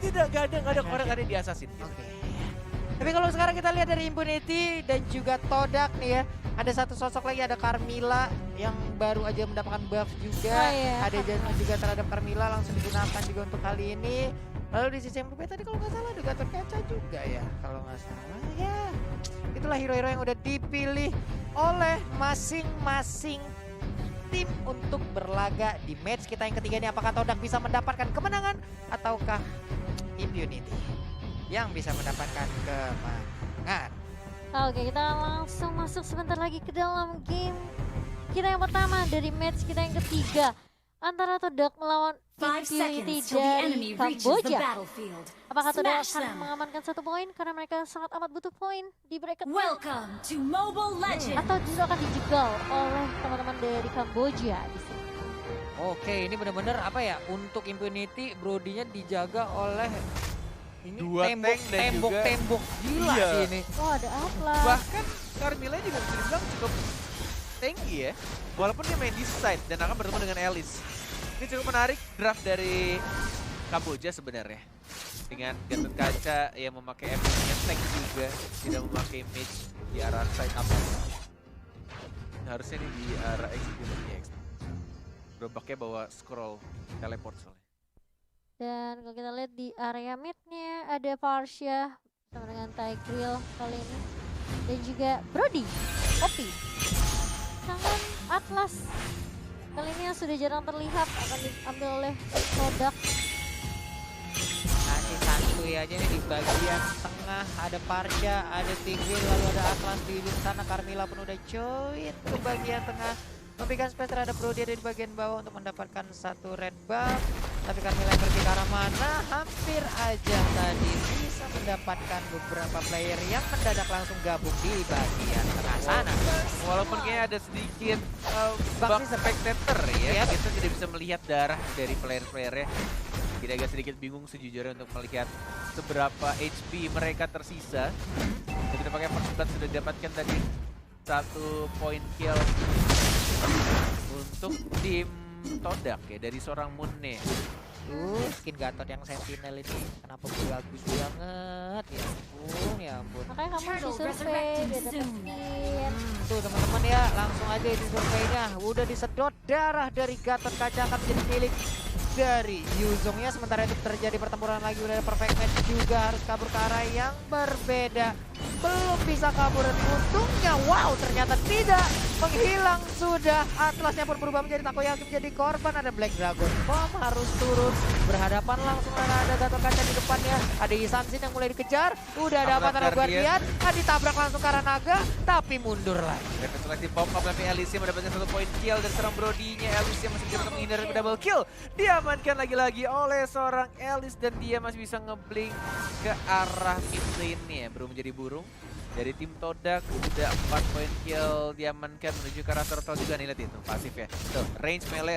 tidak, gak ada orang ada di assassin. Oke. Tapi kalau sekarang kita lihat dari Impunity dan juga Todak nih ya. Ada satu sosok lagi, ada Carmilla yang baru aja mendapatkan buff juga. Oh iya, Ada janji juga terhadap Carmilla langsung digunakan juga untuk kali ini. Lalu di sisi yang berbeda tadi kalau nggak salah ada Gatot Kaca juga ya. Kalau nggak salah ya. Itulah hero-hero yang udah dipilih oleh masing-masing tim untuk berlaga di match kita yang ketiga ini. Apakah Todak bisa mendapatkan kemenangan ataukah Impunity yang bisa mendapatkan kemenangan? Oke, kita langsung masuk sebentar lagi ke dalam game kita yang pertama dari match kita yang ketiga antara Todak melawan 5 Impunity seconds till the dari enemy reaches the Kamboja. battlefield. Apakah Todak Smash akan them. mengamankan 1 poin karena mereka sangat amat butuh poin di bracket Welcome to Mobile Legends. atau justru akan dijegal oleh teman-teman dari Kamboja di sini? Oke, ini benar-benar apa ya, untuk Impunity Brodinya dijaga oleh ini Dua tank dan juga- tembok gila Iya. sih ini. Oh, ada Atlas. Bahkan Carmilla juga bisa dibilang cukup tinggi ya. Walaupun dia main di side dan akan bertemu dengan Alice. Ini cukup menarik draft dari Kamboja sebenarnya. Dengan Gatot Kaca yang memakai MP-nya tank juga. Tidak memakai mage di arah side up. Harusnya ini di arah execute. Gerobaknya bawa scroll teleport soalnya. Dan kalau kita lihat di area mid-nya ada Parsha sama dengan Tigreal kali ini. Dan juga Brody, Poppy, tangan Atlas. Kali ini yang sudah jarang terlihat akan diambil oleh Todak. Nanti santuy aja nih di bagian tengah ada Parsha, ada Tigreal, lalu ada Atlas di sana. Carmilla pun udah join ke bagian tengah. Memberikan space terhadap Brody ada di bagian bawah untuk mendapatkan satu red buff. Tapi Carmilla yang pergi ke arah mana, hampir aja tadi bisa mendapatkan beberapa player yang mendadak langsung gabung di bagian tengah sana. Walaupun kayaknya ada sedikit Bug bug system. spectator ya, Yap. kita tidak bisa melihat darah dari player-playernya. Kita agak sedikit bingung sejujurnya untuk melihat seberapa HP mereka tersisa. Dan kita pakai first blood sudah didapatkan tadi 1 point kill untuk tim Todak ya dari seorang Moonne. Skin Gatot yang Sentinel ini kenapa bagus banget ya ampun, ya ampun. Makanya kamu Turtle harus survei resurrecting biar dapat soon. skin. Tuh teman-teman ya, langsung aja di surveinya udah disedot darah dari Gatot Kaca akan menjadi milik dari Yuzongnya. Sementara itu terjadi pertempuran lagi, udah ada perfect match juga, harus kabur ke arah yang berbeda. Belum bisa kabur dan untungnya wow ternyata tidak menghilang sudah. Atlasnya pun berubah menjadi Takoyaki, menjadi korban. Ada Black Dragon Bomb harus turun berhadapan langsung dengan ada Gatot Kaca di depannya. Ada Isansin yang mulai dikejar, udah ada Tabrak Avatar Guardian. Guardian, ditabrak langsung ke arah naga tapi mundur lagi. Refleksi pop up tapi Alicia mendapatkan 1 point kill dari serang Brody-nya. Alicia masih bisa untuk menghindari double kill. Diamankan lagi-lagi oleh seorang Alice dan dia masih bisa ngeblink ke arah mid lane-nya. Belum menjadi burung. Dari tim Todak udah 4 point kill diamankan menuju ke arah turtle juga nih, lihat itu pasif ya. Tuh, range melee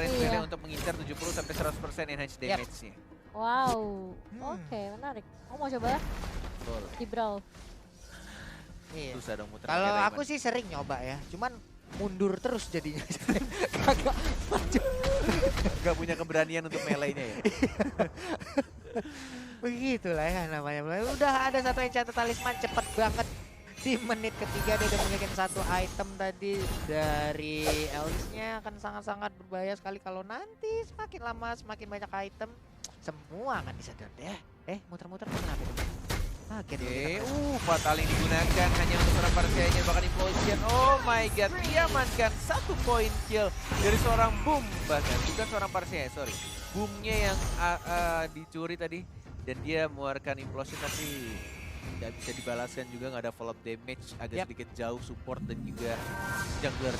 Iya. untuk mengincar 70 sampai 100% enhance Yap. damage-nya. Wow, oke menarik. Kamu mau coba Betul. di brawl? Iya. Susah dong muter. Kalau pakai aku diamond. sih sering nyoba ya, cuman mundur terus jadinya. Kagak maju. Gak punya keberanian untuk melee-nya ya. Begitulah ya namanya. Udah ada satu enchanted talisman cepet banget. Di menit ketiga dia udah memiliki satu item tadi dari Alice-nya, akan sangat-sangat berbahaya sekali kalau nanti semakin lama semakin banyak item semua akan disedot ya. Muter-muter kenapa itu? Kaget loh kita. Oke, fatal yang digunakan hanya untuk seorang Parsianya, bahkan implosion. Oh my god, diamankan 1 point kill dari seorang Boom, bahkan bukan seorang Parsianya, sorry. Boomnya yang dicuri tadi dan dia mengeluarkan implosion tapi tidak bisa dibalaskan juga, nggak ada follow up damage, agak Yap. sedikit jauh support dan juga jungler.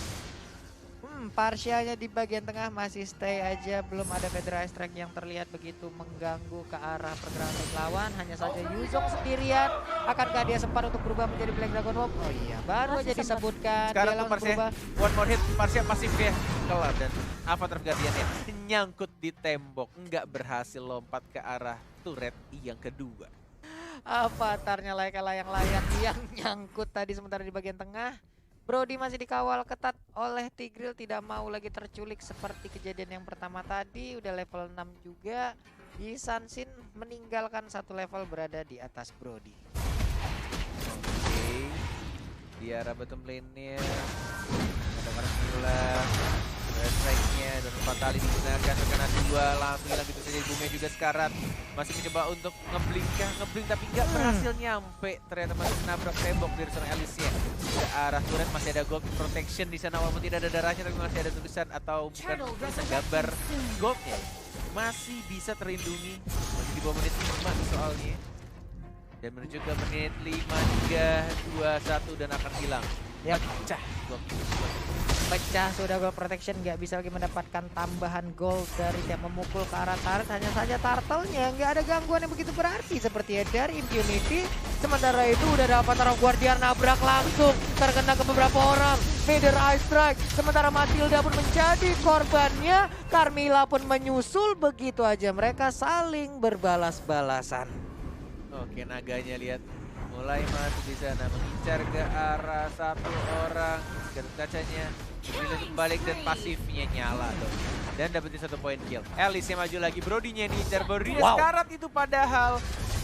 Parsialnya di bagian tengah masih stay aja, belum ada Fedra Strike yang terlihat begitu mengganggu ke arah pergerakan tim lawan. Hanya saja Yuzong sendirian, akankah dia sempat untuk berubah menjadi Black Dragon Bomb? Oh iya, baru Masih aja sempat. disebutkan Sekarang dia tuh langsung Parsia, berubah. one more hit, Parsia pasif ya, kelar dan Avatar Guardian-nya nyangkut di tembok, nggak berhasil lompat ke arah turret yang kedua. Avatarnya layang-layang yang nyangkut tadi. Sementara di bagian tengah Brody masih dikawal ketat oleh Tigreal, tidak mau lagi terculik seperti kejadian yang pertama tadi. Udah level 6 juga. Yisan-Shin meninggalkan satu level berada di atas Brody. Oke. Di arah bottom lane-nya ada Carmilla, strike-nya dan Fatali digunakan terkena 2, langsung hilang gitu saja. Bumnya juga sekarat, masih mencoba untuk ngeblink tapi nggak berhasil nyampe. Ternyata masih menabrak tembok dari seorang Alicia. Ke arah turret masih ada gold protection di sana, walaupun tidak ada darahnya tapi masih ada tulisan atau bukan tulisan, gambar goldnya masih bisa terlindungi. Masih di bawah menit 5 soalnya. Dan menuju ke menit 5, 3, 2, 1 dan akan hilang. Ya, Pecah gold. pecah sudah gold protection, nggak bisa lagi mendapatkan tambahan gold dari tiap memukul ke arah turret. Hanya saja turtle-nya nggak ada gangguan yang begitu berarti seperti ya dari Impunity. Sementara itu udah dapat taruh Guardian nabrak langsung, terkena ke beberapa orang. Vader Ice Strike, sementara Matilda pun menjadi korbannya. Carmilla pun menyusul, begitu aja mereka saling berbalas-balasan. Oke, naganya lihat mulai masuk di sana, mengincar ke arah satu orang. Gatot kacanya balik dan pasifnya nyala dong. Dan dapetin 1 poin kill. Alice yang maju lagi, Brody-nya diincar, Brody-nya sekarat itu padahal.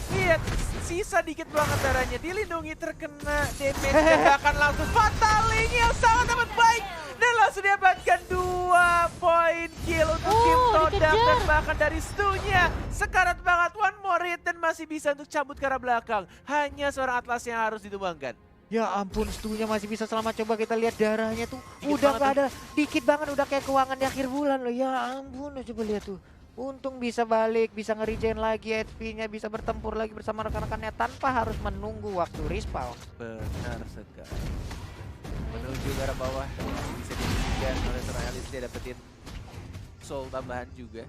Lihat, sisa dikit banget darahnya, dilindungi, terkena damage dan bahkan langsung fatalinya yang sangat amat baik. Dan langsung dapatkan 2 poin kill untuk tim Todak dan bahkan dari Stu-nya. Sekarat banget, one more hit dan masih bisa untuk cabut ke arah belakang. Hanya seorang Atlas yang harus ditumbangkan. Ya ampun, Stu-nya masih bisa selamat. Coba kita lihat darahnya tuh Dikit udah banget gak ada, dikit banget, udah kayak keuangan di akhir bulan loh. Ya ampun, coba lihat tuh. Untung bisa balik, bisa nge-regen lagi HP-nya, bisa bertempur lagi bersama rekan-rekannya tanpa harus menunggu waktu respawn. Benar sekali. Menuju ke arah bawah, bisa diberikan oleh seorang Alice, dia dapetin soul tambahan juga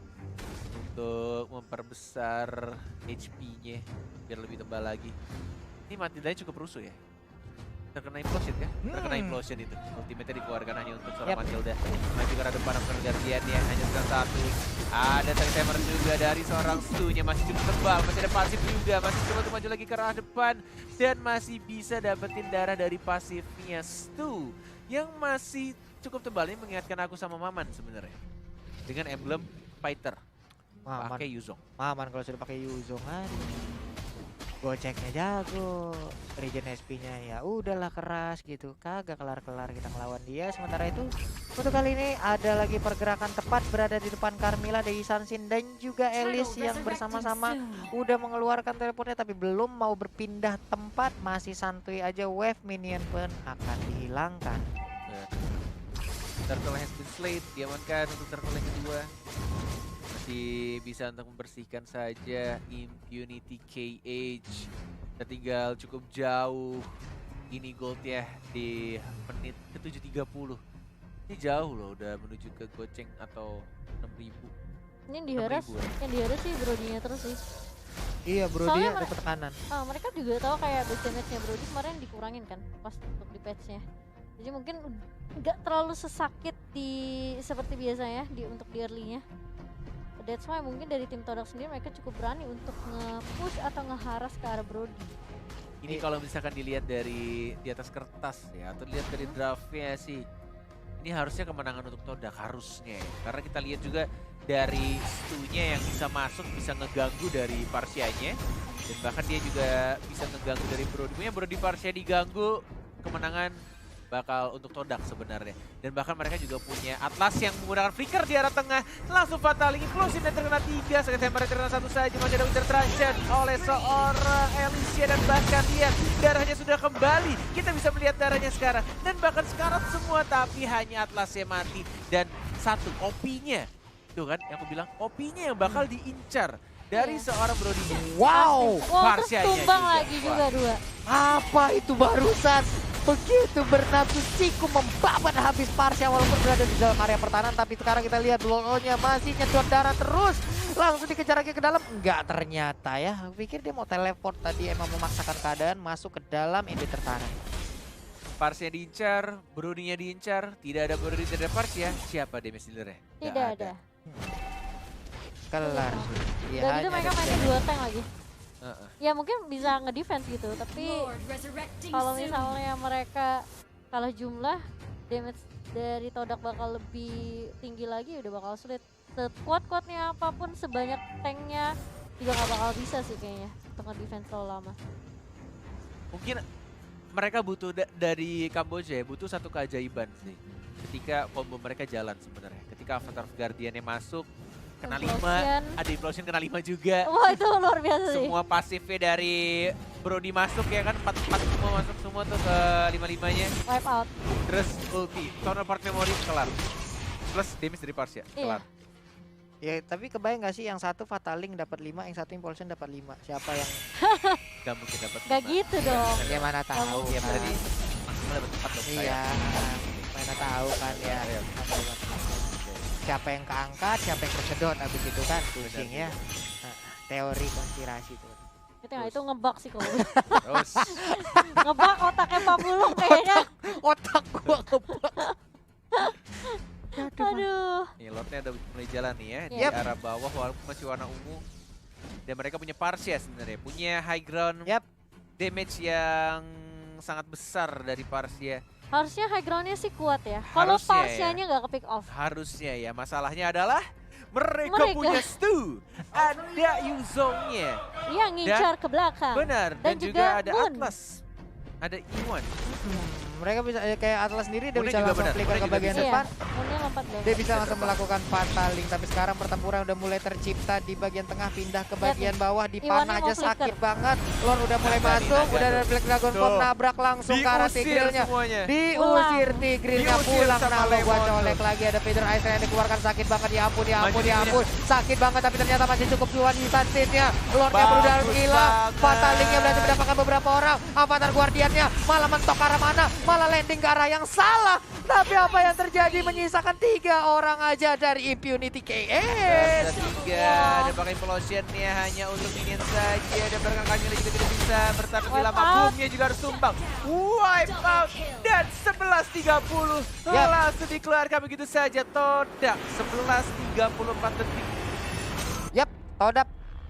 untuk memperbesar HP-nya biar lebih tebal lagi. Ini Matildanya cukup rusuh ya. Terkena implosion kan? Terkena implosion itu. Ultimate-nya dikeluarkan hanya untuk seorang Matilda. Maju ke arah depan seorang Guardian ya, hanya satu. Ada timer juga dari seorang Stu-nya, masih cukup tebal, masih ada pasif juga, masih coba untuk maju lagi ke arah depan dan masih bisa dapetin darah dari pasifnya Stu yang masih cukup tebal. Ini mengingatkan aku sama Maman sebenarnya. Dengan emblem fighter. Pakai Yuzong. Maman kalau sudah pakai Yuzong, goceknya jago, regen SP-nya ya udahlah keras gitu, kagak kelar-kelar kita ngelawan dia. Sementara itu untuk kali ini ada lagi pergerakan tepat berada di depan Carmilla, dari Yisan-Shin dan juga Alice yang bersama-sama udah mengeluarkan teleportnya tapi belum mau berpindah tempat, masih santuy aja. Wave minion pun akan dihilangkan. Turtle has been slayed, diamankan untuk turtle yang kedua. Masih bisa untuk membersihkan saja Impunity KH. Kita tinggal cukup jauh. Ini gold ya di menit ke 7.30. Ini jauh loh, udah menuju ke goceng atau 6.000. Ini diharas, yang diharas sih Brody-nya terus sih. Iya, Brody Soalnya dapat tekanan. Mereka juga tahu kayak base damage-nya Brody kemarin dikurangin kan pas untuk di patch-nya. Jadi mungkin nggak terlalu sesakit di seperti biasanya untuk di early-nya. That's why mungkin dari tim Todak sendiri mereka cukup berani untuk nge-push atau nge-harass ke arah Brody. Ini kalau misalkan dilihat dari di atas kertas ya, atau dilihat dari draftnya sih, ini harusnya kemenangan untuk Todak, harusnya ya. Karena kita lihat juga dari Stu-nya yang bisa masuk, bisa ngeganggu dari Parsia-nya. Dan bahkan dia juga bisa ngeganggu dari Brody. Punya Brody Parsia diganggu, kemenangan bakal untuk Todak sebenarnya. Dan bahkan mereka juga punya Atlas yang menggunakan flicker di arah tengah. Langsung fatal, implosion dan terkena 3. Sekali tembak terkena 1 saja. Masih ada Winter Trajan oleh seorang Alicia. Dan bahkan lihat darahnya sudah kembali. Kita bisa melihat darahnya sekarang. Dan bahkan sekarat semua, tapi hanya Atlasnya mati. Dan satu OP-nya. Tuh kan yang aku bilang, OP-nya yang bakal diincar dari seorang Brody. Wow, terus tumbang lagi juga 2. Apa itu barusan? Begitu bernafsu siku membabat habis Parsia walaupun berada di dalam area pertahanan. Tapi sekarang kita lihat Lolo-nya masih nyedot darah terus. Langsung dikejar lagi ke dalam. Enggak, ternyata ya. Aku pikir dia mau teleport tadi, emang memaksakan keadaan masuk ke dalam ini tertahan. Parsia diincar, Brody-nya diincar. Tidak ada Brody, tidak ada Parsia. Siapa damage dealer-nya? Tidak ada. Kelar. Ya, Dan itu mereka mainnya 2 tank lagi. Ya mungkin bisa nge-defense gitu, tapi kalau misalnya mereka kalah jumlah, damage dari Todak bakal lebih tinggi lagi, udah bakal sulit. sekuat-kuatnya apapun, sebanyak tanknya juga nggak bakal bisa sih kayaknya untuk nge-defense terlalu lama. Mungkin mereka butuh dari Kamboja ya, butuh satu keajaiban sih. Ketika combo mereka jalan sebenarnya. Ketika Avatar of Guardian-nya masuk, kena 5, Implosion. ada Implosion kena 5 juga. Wah itu luar biasa sih. Semua pasifnya dari Brody masuk ya kan, 4-4 semua masuk semua tuh ke 5-5-nya. Wipe out. Terus ulti, counterpart memory kelar. Plus damage dari Parsia, Iya. kelar. Ya tapi kebayang gak sih yang satu Fataling dapat 5, yang satu Impulsion dapat 5. Siapa yang Gak mungkin dapat Gak 5. gitu dong. ya mana tahu. Ya kan. berarti maksimal dapat 4 dong saya. Iya, mana tahu kan ya. Iya. Siapa yang keangkat, siapa yang kesedot abis itu kan pusing ya. Nah, teori konspirasi tuh. Itu ngebug sih kalau Terus ngebug otaknya Pak Bulung kayaknya. Otak gua ngebak. Aduh. nih lordnya udah mulai jalan nih ya di Yep. arah bawah walaupun masih warna ungu. Dan mereka punya Parsia sebenarnya, punya high ground Yap. damage yang sangat besar dari Parsia. Harusnya high ground-nya sih kuat ya. Kalau Harusnya ya. Parsianya nggak ke pick off. Harusnya ya, masalahnya adalah mereka Mereka. punya Stu, ada Yuzongnya. Iya ngincar ke belakang. Benar, dan, Dan juga juga ada Moon. Atlas. Ada Iwan. Mereka bisa kayak Atlas sendiri dia Moonnya bisa juga langsung benar, flicker Moonnya ke juga bagian bisa. depan. Moonnya lompat dong. Dia bisa langsung melakukan Fataling, tapi sekarang pertempuran udah mulai tercipta di bagian tengah, pindah ke bagian bawah, di Iwannya panah mau aja sakit flicker. banget. Lord udah mulai Naga nih, masuk, naga udah ada tuh. Black Dragon Bomb Tuh. nabrak langsung ke arah Diusir Tigrealnya. semuanya. Diusir Tigrealnya Diusir pulang, sama nah lo gua Lemon colek tuh. lagi, ada Feather Ice yang dikeluarkan sakit banget, ya ampun, ya ampun, Maju ya punya. ampun. Sakit banget tapi ternyata masih cukup cuan instantinnya. Lordnya Bagus berudah gila, banget. Fatalingnya berhasil mendapatkan beberapa orang. Avatar Guardiannya malah mentok ke arah mana, malah landing ke arah yang salah. Tapi apa yang terjadi, menyisakan 3 orang aja dari Impunity KS. Ada 3, ada pakai Implosionnya hanya untuk minion saja. Dan bahkan Kamila juga tidak bisa bertahan lebih Wipe lama. out. Boomnya juga harus tumbang. Wipe out. Dan 11.30 Yap. langsung dikeluarkan begitu saja. Todak 11.34 detik. Yap, Todap